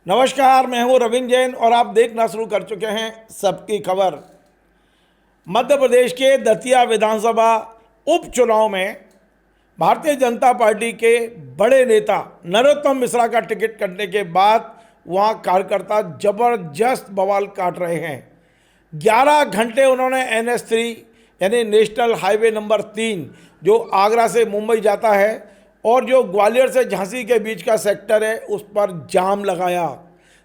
नमस्कार, मैं हूं रविंद्र जैन और आप देखना शुरू कर चुके हैं सबकी खबर। मध्य प्रदेश के दतिया विधानसभा उपचुनाव में भारतीय जनता पार्टी के बड़े नेता नरोत्तम मिश्रा का टिकट कटने के बाद वहां कार्यकर्ता जबरदस्त बवाल काट रहे हैं। 11 घंटे उन्होंने NH3 यानी नेशनल हाईवे नंबर 3 जो आगरा से मुंबई जाता है और जो ग्वालियर से झांसी के बीच का सेक्टर है उस पर जाम लगाया।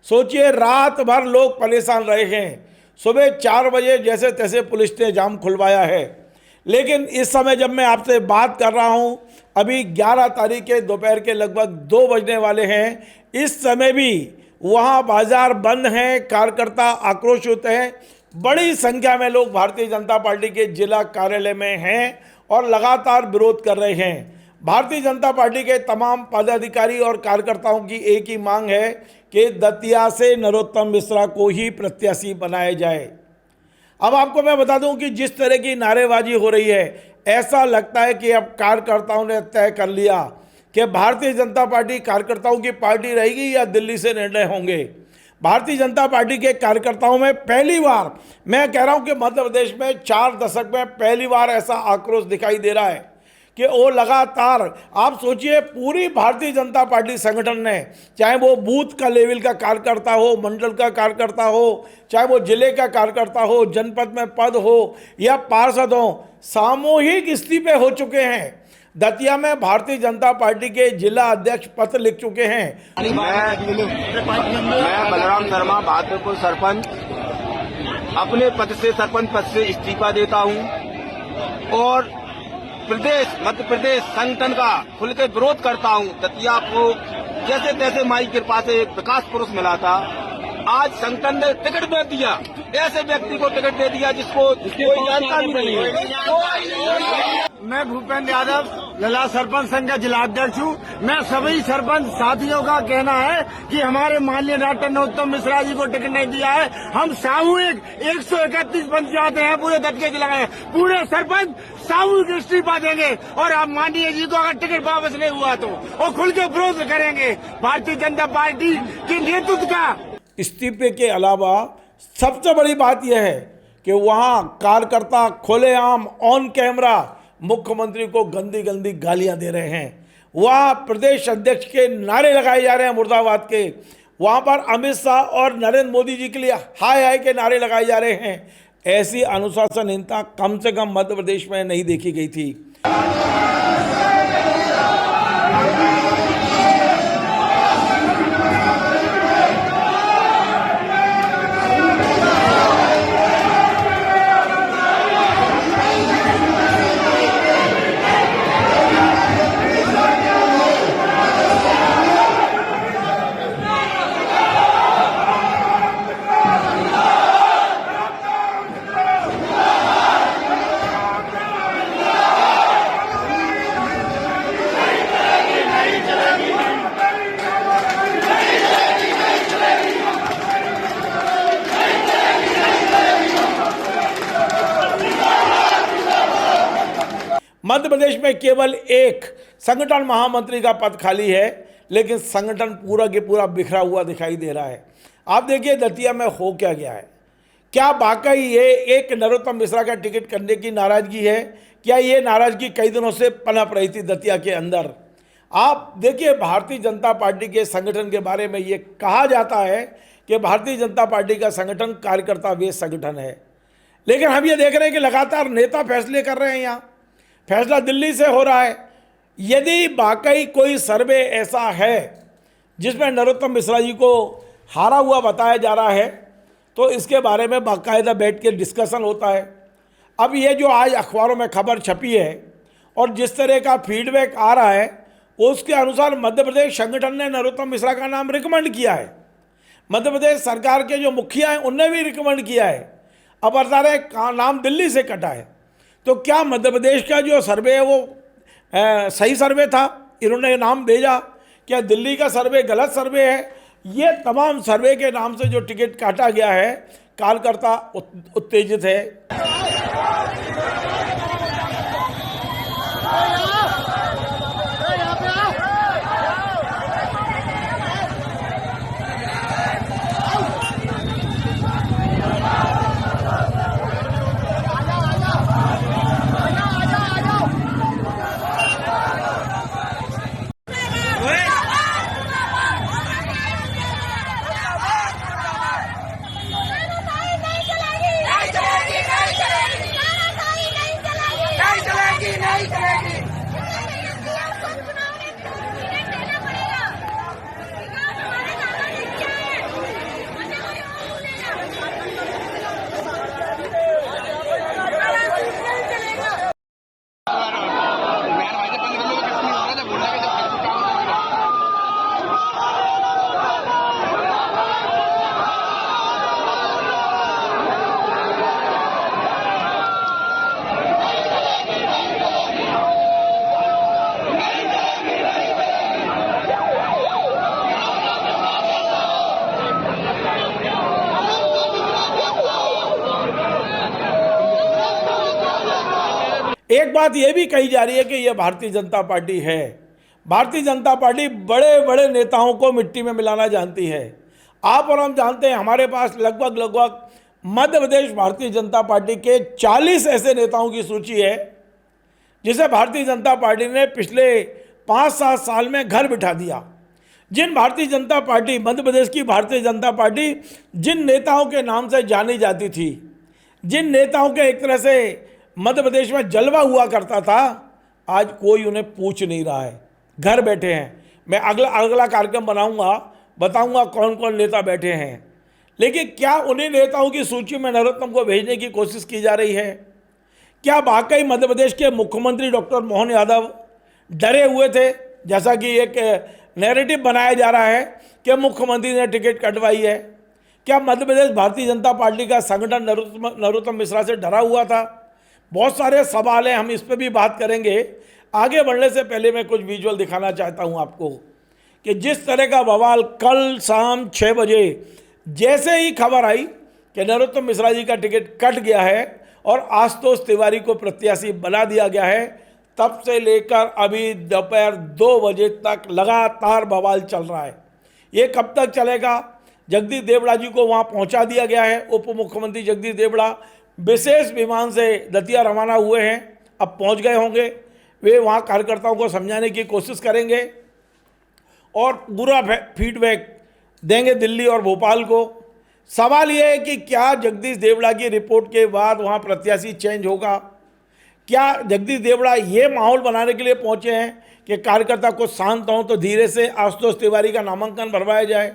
सोचिए, रात भर लोग परेशान रहे हैं। सुबह 4 बजे जैसे तैसे पुलिस ने जाम खुलवाया है, लेकिन इस समय जब मैं आपसे बात कर रहा हूं, अभी 11 तारीख के दोपहर के लगभग 2 बजने वाले हैं। इस समय भी वहां बाजार बंद हैं, कार्यकर्ता आक्रोशित हैं। बड़ी संख्या में लोग भारतीय जनता पार्टी के जिला कार्यालय में हैं और लगातार विरोध कर रहे हैं। भारतीय जनता पार्टी के तमाम पदाधिकारी और कार्यकर्ताओं की एक ही मांग है कि दतिया से नरोत्तम मिश्रा को ही प्रत्याशी बनाया जाए। अब आपको मैं बता दूं कि जिस तरह की नारेबाजी हो रही है, ऐसा लगता है कि अब कार्यकर्ताओं ने तय कर लिया कि भारतीय जनता पार्टी कार्यकर्ताओं की पार्टी रहेगी या दिल्ली से निर्णय होंगे। भारतीय जनता पार्टी के कार्यकर्ताओं में पहली बार, मैं कह रहा हूं कि मध्य प्रदेश में 4 दशक में पहली बार ऐसा आक्रोश दिखाई दे रहा है कि वो लगातार, आप सोचिए, पूरी भारतीय जनता पार्टी संगठन ने, चाहे वो बूथ का लेवल का कार्यकर्ता हो, मंडल का कार्यकर्ता हो, चाहे वो जिले का कार्यकर्ता हो, जनपद में पद हो या पार्षद हो, सामूहिक इस्तीफे हो चुके हैं। दतिया में भारतीय जनता पार्टी के जिला अध्यक्ष पत्र लिख चुके हैं। मैं बलराम शर्मा, बहादुरपुर सरपंच, अपने पद से, सरपंच पद से इस्तीफा देता हूं और मध्य प्रदेश संगठन का खुल के विरोध करता हूं। दतिया को जैसे तैसे माई कृपा से एक विकास पुरुष मिला था, आज संगठन ने टिकट दे दिया, ऐसे व्यक्ति को टिकट दे दिया जिसको कोई जानता भी नहीं है। मैं भूपेंद्र यादव, लला सरपंच संघ का जिला अध्यक्ष हूँ। मैं सभी सरपंच साथियों का कहना है कि हमारे माननीय डॉक्टर नरोत्तम मिश्रा जी को टिकट नहीं दिया है। हम सामूहिक 131 पंचायत हैं पूरे दतिया जिला में, पूरे सरपंच सामूहिक इस्तीफा देंगे और आप माननीय जी को अगर टिकट वापस नहीं हुआ तो वो खुल के विरोध करेंगे भारतीय जनता पार्टी के नेतृत्व का। इस्तीफे के अलावा सबसे बड़ी बात यह है कि वहां कार्यकर्ता खुलेआम ऑन कैमरा मुख्यमंत्री को गंदी गंदी गालियां दे रहे हैं। वहां प्रदेश अध्यक्ष के नारे लगाए जा रहे हैं मुर्दाबाद के। वहां पर अमित शाह और नरेंद्र मोदी जी के लिए हाय हाय के नारे लगाए जा रहे हैं। ऐसी अनुशासनहीनता कम से कम मध्य प्रदेश में नहीं देखी गई थी। मध्य प्रदेश में केवल एक संगठन महामंत्री का पद खाली है, लेकिन संगठन पूरा के पूरा बिखरा हुआ दिखाई दे रहा है। आप देखिए दतिया में हो क्या गया है। क्या वाकई ये एक नरोत्तम मिश्रा का टिकट करने की नाराजगी है? क्या ये नाराजगी कई दिनों से पनप रही थी दतिया के अंदर? आप देखिए, भारतीय जनता पार्टी के संगठन के बारे में ये कहा जाता है कि भारतीय जनता पार्टी का संगठन कार्यकर्ता बेस संगठन है, लेकिन हम ये देख रहे हैं कि लगातार नेता फैसले कर रहे हैं। यहाँ फैसला दिल्ली से हो रहा है। यदि वाकई कोई सर्वे ऐसा है जिसमें नरोत्तम मिश्रा जी को हारा हुआ बताया जा रहा है, तो इसके बारे में बाकायदा बैठ के डिस्कशन होता है। अब ये जो आज अखबारों में खबर छपी है और जिस तरह का फीडबैक आ रहा है, उसके अनुसार मध्य प्रदेश संगठन ने नरोत्तम मिश्रा का नाम रिकमेंड किया है। मध्य प्रदेश सरकार के जो मुखिया हैं उनने भी रिकमेंड किया है। अब बता रहे नाम दिल्ली से कटा है, तो क्या मध्य प्रदेश का जो सर्वे है वो सही सर्वे था? इन्होंने नाम भेजा, क्या दिल्ली का सर्वे गलत सर्वे है? ये तमाम सर्वे के नाम से जो टिकट काटा गया है, कार्यकर्ता उत्तेजित है। एक बात यह भी कही जा रही है कि यह भारतीय जनता पार्टी है। भारतीय जनता पार्टी बड़े बड़े नेताओं को मिट्टी में मिलाना जानती है। आप और हम जानते हैं, हमारे पास लगभग मध्य प्रदेश भारतीय जनता पार्टी के 40 ऐसे नेताओं की सूची है जिसे भारतीय जनता पार्टी ने पिछले 5-7 साल में घर बिठा दिया। जिन भारतीय जनता पार्टी, मध्य प्रदेश की भारतीय जनता पार्टी जिन नेताओं के नाम से जानी जाती थी, जिन नेताओं के एक तरह से मध्य प्रदेश में जलवा हुआ करता था, आज कोई उन्हें पूछ नहीं रहा है, घर बैठे हैं। मैं अगला कार्यक्रम बनाऊंगा, बताऊंगा कौन कौन नेता बैठे हैं। लेकिन क्या उन्हीं नेताओं की सूची में नरोत्तम को भेजने की कोशिश की जा रही है? क्या वाकई मध्य प्रदेश के मुख्यमंत्री डॉक्टर मोहन यादव डरे हुए थे, जैसा कि एक नैरेटिव बनाया जा रहा है कि मुख्यमंत्री ने टिकट कटवाई है? क्या मध्य प्रदेश भारतीय जनता पार्टी का संगठन नरोत्तम मिश्रा से डरा हुआ था? बहुत सारे सवाल हैं, हम इस पर भी बात करेंगे। आगे बढ़ने से पहले मैं कुछ विजुअल दिखाना चाहता हूं आपको कि जिस तरह का बवाल कल शाम 6 बजे जैसे ही खबर आई कि नरोत्तम मिश्रा जी का टिकट कट गया है और आशुतोष तिवारी को प्रत्याशी बना दिया गया है, तब से लेकर अभी दोपहर 2 बजे तक लगातार बवाल चल रहा है। ये कब तक चलेगा? जगदीश देवड़ा जी को वहाँ पहुँचा दिया गया है। उप मुख्यमंत्री जगदीश देवड़ा विशेष विमान से दतिया रवाना हुए हैं, अब पहुँच गए होंगे। वे वहाँ कार्यकर्ताओं को समझाने की कोशिश करेंगे और पूरा फीडबैक देंगे दिल्ली और भोपाल को। सवाल यह है कि क्या जगदीश देवड़ा की रिपोर्ट के बाद वहाँ प्रत्याशी चेंज होगा? क्या जगदीश देवड़ा ये माहौल बनाने के लिए पहुँचे हैं कि कार्यकर्ता को शांत हों तो धीरे से आशुतोष तिवारी का नामांकन भरवाया जाए?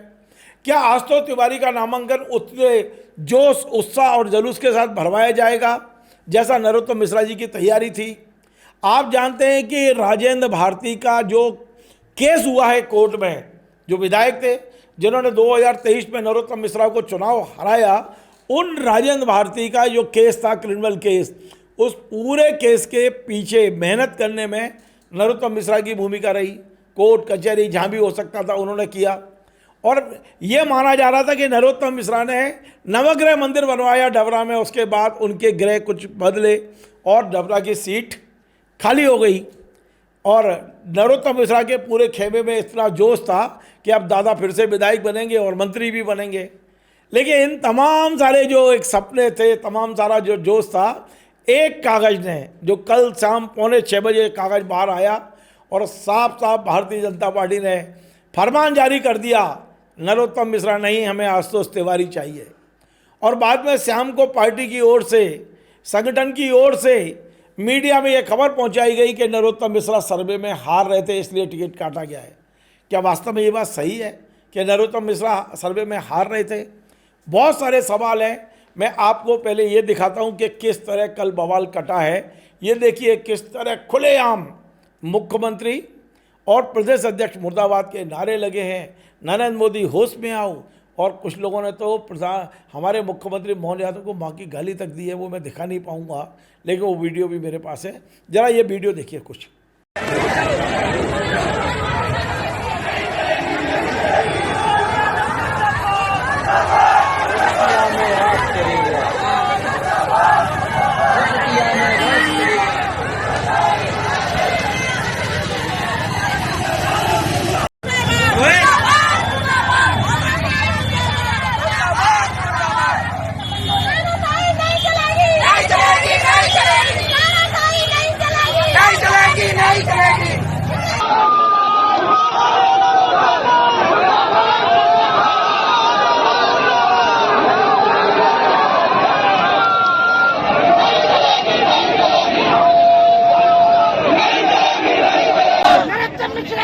क्या आशुतोष तिवारी का नामांकन उतने जोश, उत्साह और जुलूस के साथ भरवाया जाएगा जैसा नरोत्तम मिश्रा जी की तैयारी थी? आप जानते हैं कि राजेंद्र भारती का जो केस हुआ है कोर्ट में, जो विधायक थे जिन्होंने 2023 में नरोत्तम मिश्रा को चुनाव हराया, उन राजेंद्र भारती का जो केस था, क्रिमिनल केस, उस पूरे केस के पीछे मेहनत करने में नरोत्तम मिश्रा की भूमिका रही। कोर्ट कचहरी जहाँ भी हो सकता था उन्होंने किया और ये माना जा रहा था कि नरोत्तम मिश्रा ने नवग्रह मंदिर बनवाया डबरा में, उसके बाद उनके ग्रह कुछ बदले और डबरा की सीट खाली हो गई और नरोत्तम मिश्रा के पूरे खेमे में इतना जोश था कि अब दादा फिर से विधायक बनेंगे और मंत्री भी बनेंगे। लेकिन इन तमाम सारे जो एक सपने थे, तमाम सारा जो जोश था, एक कागज़ ने, जो कल शाम 5:45 बजे कागज़ बाहर आया और साफ साफ भारतीय जनता पार्टी ने फरमान जारी कर दिया, नरोत्तम मिश्रा नहीं, हमें आशुतोष तिवारी चाहिए। और बाद में शाम को पार्टी की ओर से, संगठन की ओर से मीडिया में यह खबर पहुंचाई गई कि नरोत्तम मिश्रा सर्वे में हार रहे थे, इसलिए टिकट काटा गया है। क्या वास्तव में ये बात सही है कि नरोत्तम मिश्रा सर्वे में हार रहे थे? बहुत सारे सवाल हैं। मैं आपको पहले ये दिखाता हूं कि किस तरह कल बवाल कटा है। ये देखिए किस तरह खुलेआम मुख्यमंत्री और प्रदेश अध्यक्ष मुर्दाबाद के नारे लगे हैं, नरेंद्र मोदी होश में आओ, और कुछ लोगों ने तो हमारे मुख्यमंत्री मोहन यादव को माँ की गाली तक दी है। वो मैं दिखा नहीं पाऊंगा, लेकिन वो वीडियो भी मेरे पास है। जरा ये वीडियो देखिए कुछ।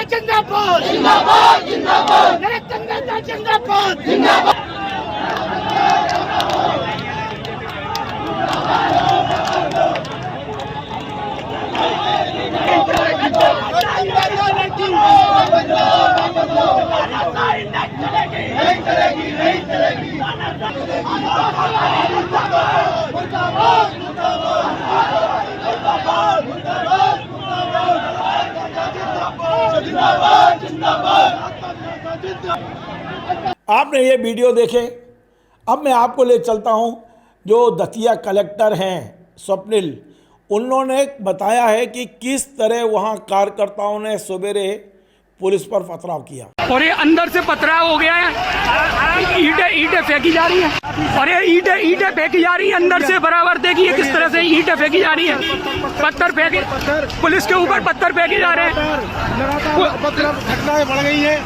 जिंदाबाद जिंदाबाद जिंदाबाद नरेंद्र जिंदाबाद जिंदाबाद। आपने ये वीडियो देखे। अब मैं आपको ले चलता हूँ जो दतिया कलेक्टर हैं स्वप्निल, उन्होंने बताया है कि किस तरह वहां कार्यकर्ताओं ने सवेरे पुलिस पर पथराव किया और ये अंदर से पथराव हो गया है, ईंटें फेंकी जा रही है और ये ईंटें फेंकी जा रही है अंदर से। बराबर देखिए किस तरह से ईंटें फेंकी जा रही है, पत्थर फेंके, पुलिस के ऊपर पत्थर फेंके जा रहे हैं। घटनाएं बढ़ गई है।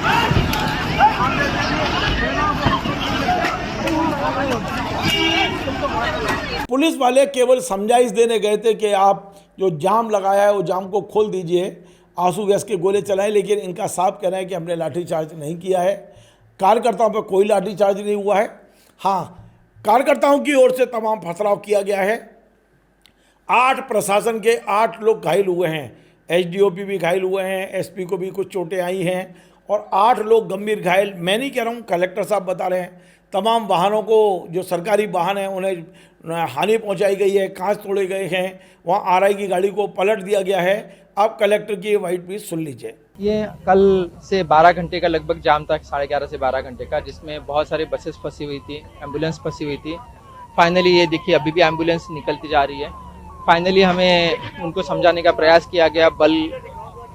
पुलिस वाले केवल समझाइश देने गए थे कि आप जो जाम लगाया है वो जाम को खोल दीजिए, आंसू गैस के गोले चलाएं, लेकिन इनका साफ कहना है कि हमने लाठीचार्ज नहीं किया है। कार्यकर्ताओं पर कोई लाठीचार्ज नहीं हुआ है। हाँ, कार्यकर्ताओं की ओर से तमाम पथराव किया गया है। 8 प्रशासन के 8 लोग घायल हुए हैं, एसडीओपी भी घायल हुए हैं, एसपी को भी कुछ चोटें आई हैं और 8 लोग गंभीर घायल। मैं नहीं कह रहा हूँ, कलेक्टर साहब बता रहे हैं। तमाम वाहनों को, जो सरकारी वाहन हैं, उन्हें हानि पहुंचाई गई है, कांच तोड़े गए हैं, वहाँ आरआई की गाड़ी को पलट दिया गया है। आप कलेक्टर की वाइट भी सुन लीजिए। ये कल से 12 घंटे का लगभग जाम था, 11:30 से 12 घंटे का, जिसमें बहुत सारे बसेस फंसी हुई थी, एम्बुलेंस फंसी हुई थी। फाइनली ये देखिए अभी भी एम्बुलेंस निकलती जा रही है। फाइनली हमें उनको समझाने का प्रयास किया गया, बल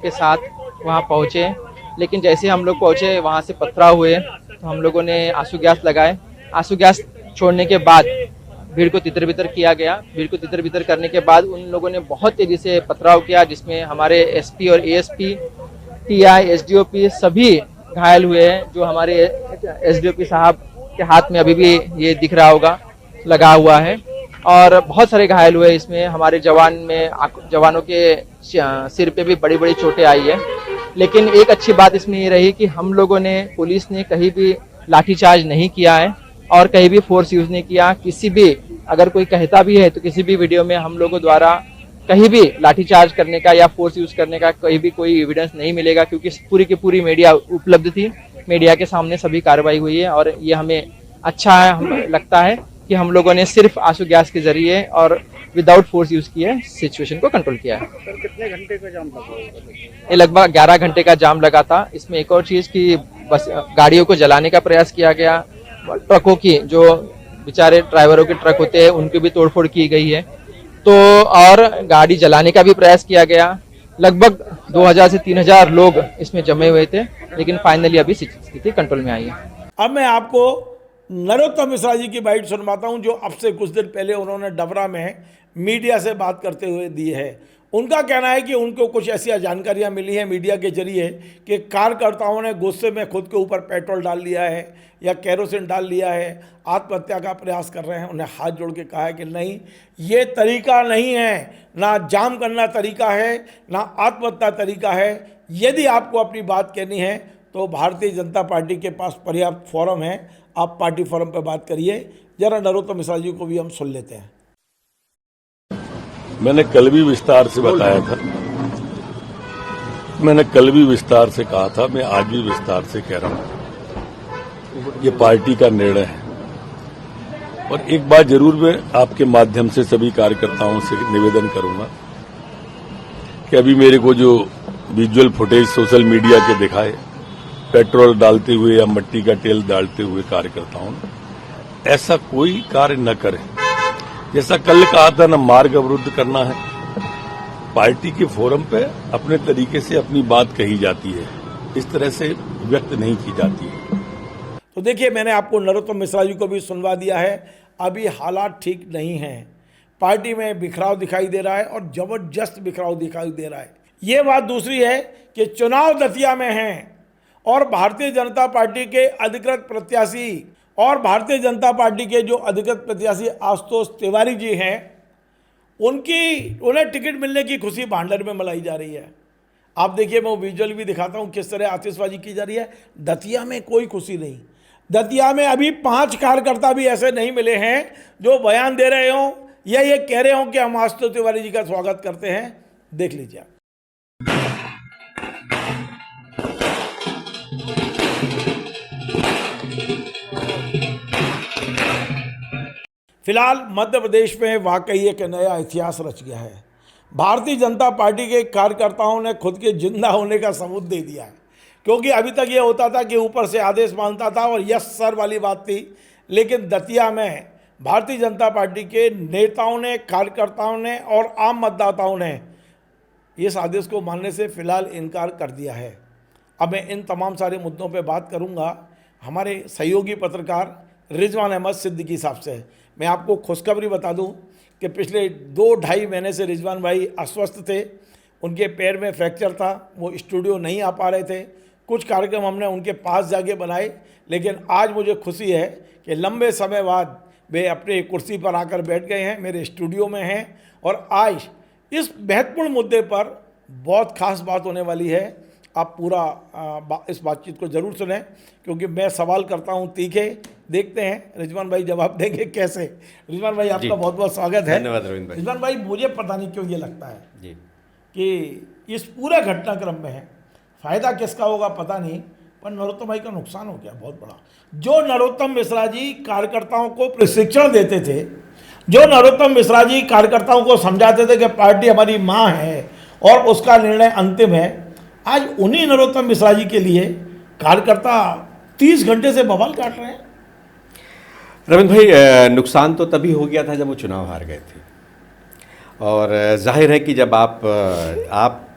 के साथ वहाँ पहुँचे, लेकिन जैसे हम लोग पहुँचे वहाँ से पथराव हुए तो हम लोगों ने आंसू गैस लगाए। आंसू गैस छोड़ने के बाद भीड़ को तितर बितर किया गया। भीड़ को तितर बितर करने के बाद उन लोगों ने बहुत तेजी से पथराव किया, जिसमें हमारे एसपी और एएसपी, टीआई, एसडीओपी सभी घायल हुए हैं। जो हमारे एसडीओपी साहब के हाथ में अभी भी ये दिख रहा होगा, लगा हुआ है, और बहुत सारे घायल हुए। इसमें हमारे जवानों के सिर पे भी बड़ी बड़ी चोटें आई है। लेकिन एक अच्छी बात इसमें ये रही कि हम लोगों ने, पुलिस ने कहीं भी लाठीचार्ज नहीं किया है और कहीं भी फोर्स यूज नहीं किया। किसी भी, अगर कोई कहता भी है तो किसी भी वीडियो में हम लोगों द्वारा कहीं भी लाठीचार्ज करने का या फोर्स यूज करने का कहीं भी कोई एविडेंस नहीं मिलेगा, क्योंकि पूरी की पूरी मीडिया उपलब्ध थी। मीडिया के सामने सभी कार्रवाई हुई है और ये हमें अच्छा है, हमें लगता है कि हम लोगों ने सिर्फ आंसू गैस के जरिए और विदाउट फोर्स यूज किया सिचुएशन को कंट्रोल किया है। सर, कितने घंटे का जाम लगा? ये लगभग 11 घंटे का जाम लगा था। इसमें एक और चीज की, बस गाड़ियों को जलाने का प्रयास किया गया, ट्रकों की, जो बेचारे ड्राइवरों के ट्रक होते हैं उनकी भी तोड़फोड़ की गई है, तो और गाड़ी जलाने का भी प्रयास किया गया। लगभग 2000 से 3000 लोग इसमें जमे हुए थे, लेकिन फाइनली अभी स्थिति कंट्रोल में आई है। अब मैं आपको नरोत्तम मिश्रा जी की बाइट सुनवाता हूं, जो अब से कुछ दिन पहले उन्होंने डबरा में मीडिया से बात करते हुए दी है। उनका कहना है कि उनको कुछ ऐसी जानकारियां मिली हैं मीडिया के जरिए कि कार्यकर्ताओं ने गुस्से में खुद के ऊपर पेट्रोल डाल लिया है या केरोसिन डाल लिया है, आत्महत्या का प्रयास कर रहे हैं। उन्हें हाथ जोड़ के कहा है कि नहीं, ये तरीका नहीं है, ना जाम करना तरीका है, ना आत्महत्या तरीका है। यदि आपको अपनी बात कहनी है तो भारतीय जनता पार्टी के पास पर्याप्त फोरम है, आप पार्टी फोरम पर बात करिए। जरा नरोत्तम मिश्रा जी को भी हम सुन लेते हैं। मैंने कल भी विस्तार से बताया था, मैंने कल भी विस्तार से कहा था, मैं आज भी विस्तार से कह रहा हूं, ये पार्टी का निर्णय है। और एक बात जरूर मैं आपके माध्यम से सभी कार्यकर्ताओं से निवेदन करूंगा कि अभी मेरे को जो विजुअल फुटेज सोशल मीडिया के दिखाए, पेट्रोल डालते हुए या मिट्टी का तेल डालते हुए कार्यकर्ताओं ने, ऐसा कोई कार्य न करें। जैसा कल कहा था, न मार्ग अवरुद्ध करना है। पार्टी के फोरम पे अपने तरीके से अपनी बात कही जाती है, इस तरह से व्यक्त नहीं की जाती है। तो देखिए, मैंने आपको नरोत्तम मिश्रा जी को भी सुनवा दिया है। अभी हालात ठीक नहीं हैं, पार्टी में बिखराव दिखाई दे रहा है और जबरदस्त बिखराव दिखाई दे रहा है। ये बात दूसरी है कि चुनाव दतिया में हैं और भारतीय जनता पार्टी के अधिकृत प्रत्याशी आशुतोष तिवारी जी हैं, उन्हें टिकट मिलने की खुशी भांडर में मनाई जा रही है। आप देखिए, मैं विजुअल भी दिखाता हूं किस तरह आतिशबाजी की जा रही है। दतिया में कोई खुशी नहीं। दतिया में अभी 5 कार्यकर्ता भी ऐसे नहीं मिले हैं जो बयान दे रहे हों या ये कह रहे हों कि हम आशुतोष तिवारी जी का स्वागत करते हैं। देख लीजिए। फिलहाल मध्य प्रदेश में वाकई एक नया इतिहास रच गया है। भारतीय जनता पार्टी के कार्यकर्ताओं ने खुद के जिंदा होने का सबूत दे दिया है, क्योंकि अभी तक ये होता था कि ऊपर से आदेश मांगता था और यस सर वाली बात थी। लेकिन दतिया में भारतीय जनता पार्टी के नेताओं ने, कार्यकर्ताओं ने और आम मतदाताओं ने इस आदेश को मानने से फिलहाल इनकार कर दिया है। अब मैं इन तमाम सारे मुद्दों पे बात करूंगा हमारे सहयोगी पत्रकार रिजवान अहमद सिद्दीकी साहब से। मैं आपको खुशखबरी बता दूं कि पिछले 2-2.5 महीने से रिजवान भाई अस्वस्थ थे, उनके पैर में फ्रैक्चर था, वो स्टूडियो नहीं आ पा रहे थे। कुछ कार्यक्रम हमने उनके पास जाके बनाए, लेकिन आज मुझे खुशी है कि लंबे समय बाद वे अपने कुर्सी पर आकर बैठ गए हैं, मेरे स्टूडियो में हैं और आज इस महत्वपूर्ण मुद्दे पर बहुत खास बात होने वाली है। आप पूरा इस बातचीत को जरूर सुनें, क्योंकि मैं सवाल करता हूं तीखे, देखते हैं रिजवान भाई जवाब देंगे कैसे। रिजवान भाई आपका बहुत बहुत स्वागत है। धन्यवाद रविंद्र भाई। रिजवान भाई, मुझे पता नहीं क्यों ये लगता है जी कि इस पूरे घटनाक्रम में फ़ायदा किसका होगा पता नहीं, पर नरोत्तम भाई का नुकसान हो गया बहुत बड़ा। जो नरोत्तम मिश्रा जी कार्यकर्ताओं को प्रशिक्षण देते थे, जो नरोत्तम मिश्रा जी कार्यकर्ताओं को समझाते थे कि पार्टी हमारी माँ है और उसका निर्णय अंतिम है, आज उन्हीं नरोत्तम मिश्रा जी के लिए कार्यकर्ता 30 घंटे से बवाल काट रहे हैं। रविंद्र भाई, नुकसान तो तभी हो गया था जब वो चुनाव हार गए थे, और जाहिर है कि जब आप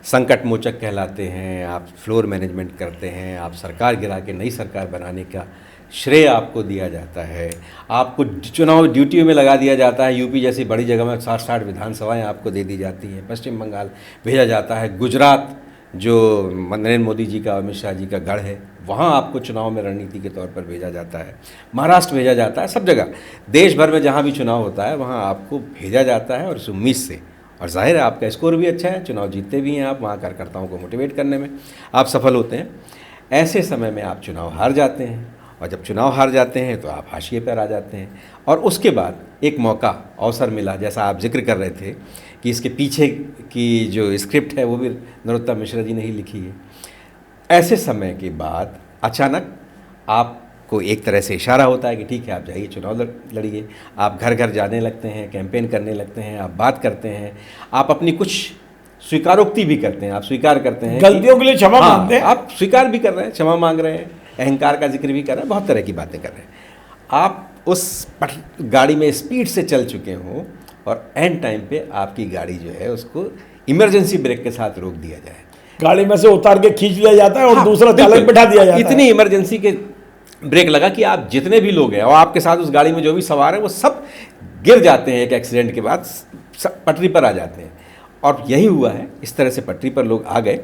संकट मोचक कहलाते हैं, आप फ्लोर मैनेजमेंट करते हैं, आप सरकार गिरा के नई सरकार बनाने का श्रेय आपको दिया जाता है, आपको चुनाव ड्यूटी में लगा दिया जाता है, यूपी जैसी बड़ी जगह में 60 विधानसभाएं आपको दे दी जाती हैं, पश्चिम बंगाल भेजा जाता है, गुजरात जो नरेंद्र मोदी जी का, अमित शाह जी का गढ़ है, वहाँ आपको चुनाव में रणनीति के तौर पर भेजा जाता है, महाराष्ट्र भेजा जाता है, सब जगह देश भर में जहाँ भी चुनाव होता है वहाँ आपको भेजा जाता है और इस उम्मीद से, और जाहिर है आपका स्कोर भी अच्छा है, चुनाव जीतते भी हैं आप, वहाँ कार्यकर्ताओं को मोटिवेट करने में आप सफल होते हैं। ऐसे समय में आप चुनाव हार जाते हैं, और जब चुनाव हार जाते हैं तो आप हाशिए पर आ जाते हैं, और उसके बाद एक मौका, अवसर मिला, जैसा आप जिक्र कर रहे थे कि इसके पीछे की जो स्क्रिप्ट है वो भी नरोत्तम मिश्रा जी ने ही लिखी है। ऐसे समय के बाद अचानक आपको एक तरह से इशारा होता है कि ठीक है आप जाइए चुनाव लड़िए, आप घर घर जाने लगते हैं, कैंपेन करने लगते हैं, आप बात करते हैं, आप अपनी कुछ स्वीकारोक्ति भी करते हैं, आप स्वीकार करते हैं गलतियों के लिए क्षमा मांगते हैं, आप स्वीकार भी कर रहे हैं, क्षमा मांग रहे हैं, अहंकार का जिक्र भी कर रहे हैं, बहुत तरह की बातें कर रहे हैं। आप उस गाड़ी में स्पीड से चल चुके हों और एंड टाइम पे आपकी गाड़ी जो है उसको इमरजेंसी ब्रेक के साथ रोक दिया जाए, गाड़ी में से उतार के खींच लिया जाता है और दूसरा चालक बिठा दिया जाता है। इतनी इमरजेंसी के ब्रेक लगा कि आप जितने भी लोग हैं और आपके साथ उस गाड़ी में जो भी सवार हैं वो सब गिर जाते हैं, एक एक्सीडेंट के बाद पटरी पर आ जाते हैं, और यही हुआ है। इस तरह से पटरी पर लोग आ गए।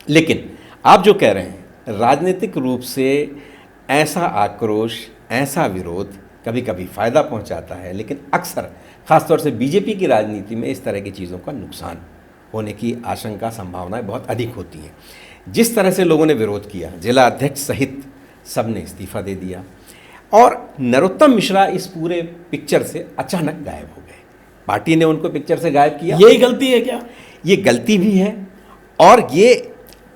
लेकिन आप जो कह रहे हैं, राजनीतिक रूप से ऐसा आक्रोश, ऐसा विरोध कभी कभी फ़ायदा पहुंचाता है, लेकिन अक्सर खासतौर से बीजेपी की राजनीति में इस तरह की चीज़ों का नुकसान होने की आशंका, संभावनाएं बहुत अधिक होती हैं। जिस तरह से लोगों ने विरोध किया, जिला अध्यक्ष सहित सब ने इस्तीफा दे दिया, और नरोत्तम मिश्रा इस पूरे पिक्चर से अचानक गायब हो गए। पार्टी ने उनको पिक्चर से गायब किया। यही गलती है क्या? ये गलती भी है और ये